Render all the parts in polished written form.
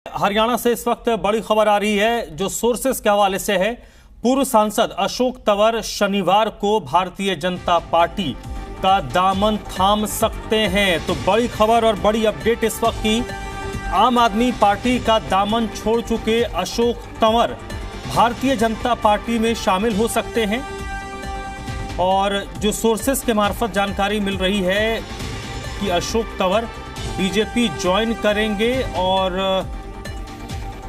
हरियाणा से इस वक्त बड़ी खबर आ रही है जो सोर्सेस के हवाले से है। पूर्व सांसद अशोक तंवर शनिवार को भारतीय जनता पार्टी का दामन थाम सकते हैं। तो बड़ी खबर और बड़ी अपडेट इस वक्त की, आम आदमी पार्टी का दामन छोड़ चुके अशोक तंवर भारतीय जनता पार्टी में शामिल हो सकते हैं। और जो सोर्सेस के मार्फत जानकारी मिल रही है कि अशोक तंवर बीजेपी ज्वाइन करेंगे और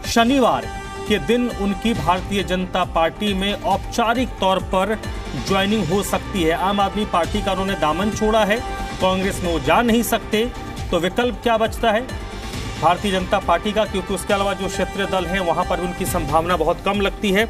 शनिवार के दिन उनकी भारतीय जनता पार्टी में औपचारिक तौर पर ज्वाइनिंग हो सकती है। आम आदमी पार्टी का उन्होंने दामन छोड़ा है, कांग्रेस में वो जा नहीं सकते, तो विकल्प क्या बचता है भारतीय जनता पार्टी का, क्योंकि उसके अलावा जो क्षेत्रीय दल हैं वहां पर उनकी संभावना बहुत कम लगती है।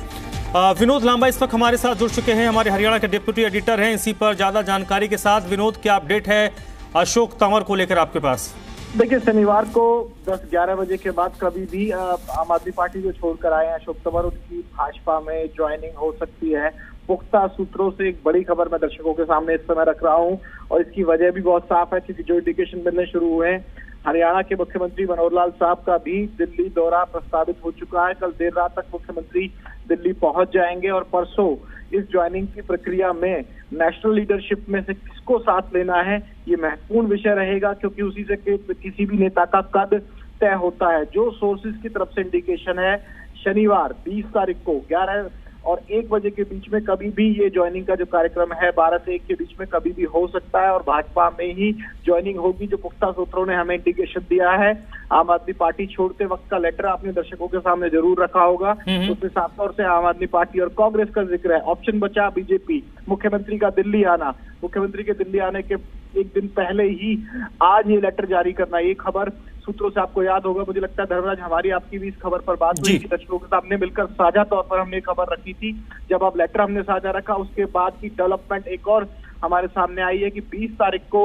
विनोद लांबा इस वक्त हमारे साथ जुड़ चुके हैं, हमारे हरियाणा के डिप्टी एडिटर हैं। इसी पर ज्यादा जानकारी के साथ विनोद, क्या अपडेट है अशोक तंवर को लेकर आपके पास? देखिए, शनिवार को 10-11 बजे के बाद कभी भी आम आदमी पार्टी जो छोड़कर आए हैं अशोक तंवर, उनकी भाजपा में ज्वाइनिंग हो सकती है। पुख्ता सूत्रों से एक बड़ी खबर मैं दर्शकों के सामने इस समय रख रहा हूं और इसकी वजह भी बहुत साफ है, क्योंकि जो इंडिकेशन मिलने शुरू हुए हैं, हरियाणा के मुख्यमंत्री मनोहर लाल साहब का भी दिल्ली दौरा प्रस्तावित हो चुका है। कल देर रात तक मुख्यमंत्री दिल्ली पहुंच जाएंगे और परसों इस ज्वाइनिंग की प्रक्रिया में नेशनल लीडरशिप में से किसको साथ लेना है, ये महत्वपूर्ण विषय रहेगा, क्योंकि उसी से किसी भी नेता का कद तय होता है। जो सोर्सेज की तरफ से इंडिकेशन है, शनिवार 20 तारीख को 11 और 1 बजे के बीच में कभी भी ये ज्वाइनिंग का जो कार्यक्रम है 12 से 1 के बीच में कभी भी हो सकता है और भाजपा में ही ज्वाइनिंग होगी। जो पुख्ता सूत्रों ने हमें इंडिकेशन दिया है, आम आदमी पार्टी छोड़ते वक्त का लेटर आपने दर्शकों के सामने जरूर रखा होगा, उसमें साफ तौर से आम आदमी पार्टी और कांग्रेस का जिक्र है। ऑप्शन बचा बीजेपी, मुख्यमंत्री का दिल्ली आना, मुख्यमंत्री के दिल्ली आने के एक दिन पहले ही आज ये लेटर जारी करना। ये खबर सूत्रों से आपको याद होगा, मुझे लगता है धर्मराज हमारी आपकी भी इस खबर पर बात हुई थी, दर्शकों के सामने मिलकर साझा तौर पर हमने खबर रखी थी। जब अब लेटर हमने साझा रखा, उसके बाद की डेवलपमेंट एक और हमारे सामने आई है कि 20 तारीख को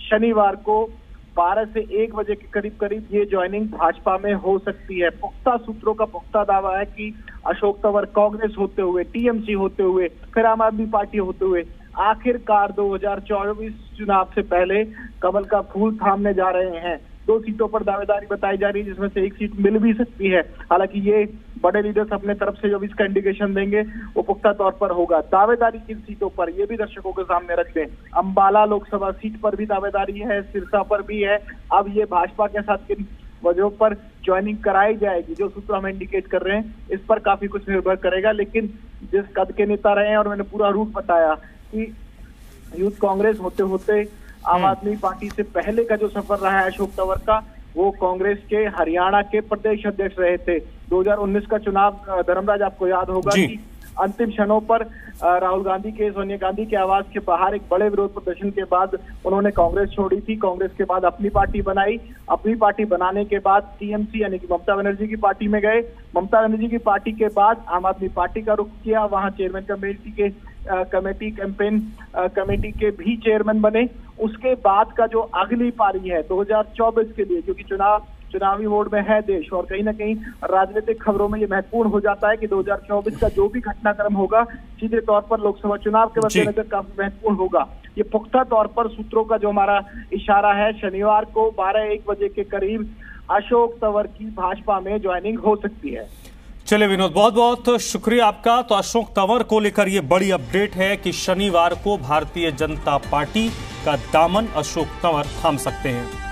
शनिवार को 12 से 1 बजे के करीब ये ज्वाइनिंग भाजपा में हो सकती है। पुख्ता सूत्रों का पुख्ता दावा है कि अशोक तंवर कांग्रेस होते हुए, टीएमसी होते हुए, फिर आम आदमी पार्टी होते हुए आखिरकार 2024 चुनाव से पहले कमल का फूल थामने जा रहे हैं। 2 सीटों पर दावेदारी बताई जा रही है, जिसमें से 1 सीट मिल भी सकती है। हालांकि ये बड़े लीडर्स अपने तरफ से जो भी इसका इंडिकेशन देंगे वो पुख्ता तौर पर होगा। दावेदारी किन सीटों पर, ये भी दर्शकों के सामने रख दें। अंबाला लोकसभा सीट पर भी दावेदारी है, सिरसा पर भी है। अब ये भाजपा के साथ किन वजहों पर ज्वाइनिंग कराई जाएगी, जो सूत्र हमें इंडिकेट कर रहे हैं, इस पर काफी कुछ निर्भर करेगा। लेकिन जिस कद के नेता रहे हैं, और मैंने पूरा रूट बताया कि यूथ कांग्रेस होते होते आम आदमी पार्टी से पहले का जो सफर रहा है अशोक तंवर का, वो कांग्रेस के हरियाणा के प्रदेश अध्यक्ष रहे थे। 2019 का चुनाव धर्मराज आपको याद होगा कि अंतिम क्षणों पर राहुल गांधी के, सोनिया गांधी के आवास के बाहर एक बड़े विरोध प्रदर्शन के बाद उन्होंने कांग्रेस छोड़ी थी। कांग्रेस के बाद अपनी पार्टी बनाई, अपनी पार्टी बनाने के बाद टीएमसी यानी कि ममता बनर्जी की पार्टी में गए। ममता बनर्जी की पार्टी के बाद आम आदमी पार्टी का रुख किया, वहां चेयरमैन कमेटी के कैंपेन कमेटी के भी चेयरमैन बने। उसके बाद का जो अगली पारी है 2024 के लिए, क्योंकि चुनावी मोड में है देश, और कहीं ना कहीं राजनीतिक खबरों में ये महत्वपूर्ण हो जाता है कि 2024 का जो भी घटनाक्रम होगा सीधे तौर पर लोकसभा चुनाव के मद्देनजर काफी महत्वपूर्ण होगा। ये पुख्ता तौर पर सूत्रों का जो हमारा इशारा है, शनिवार को 12-1 बजे के करीब अशोक तंवर की भाजपा में ज्वाइनिंग हो सकती है। चलिए विनोद, बहुत बहुत शुक्रिया आपका। तो अशोक तंवर को लेकर ये बड़ी अपडेट है कि शनिवार को भारतीय जनता पार्टी का दामन अशोक तंवर थाम सकते हैं।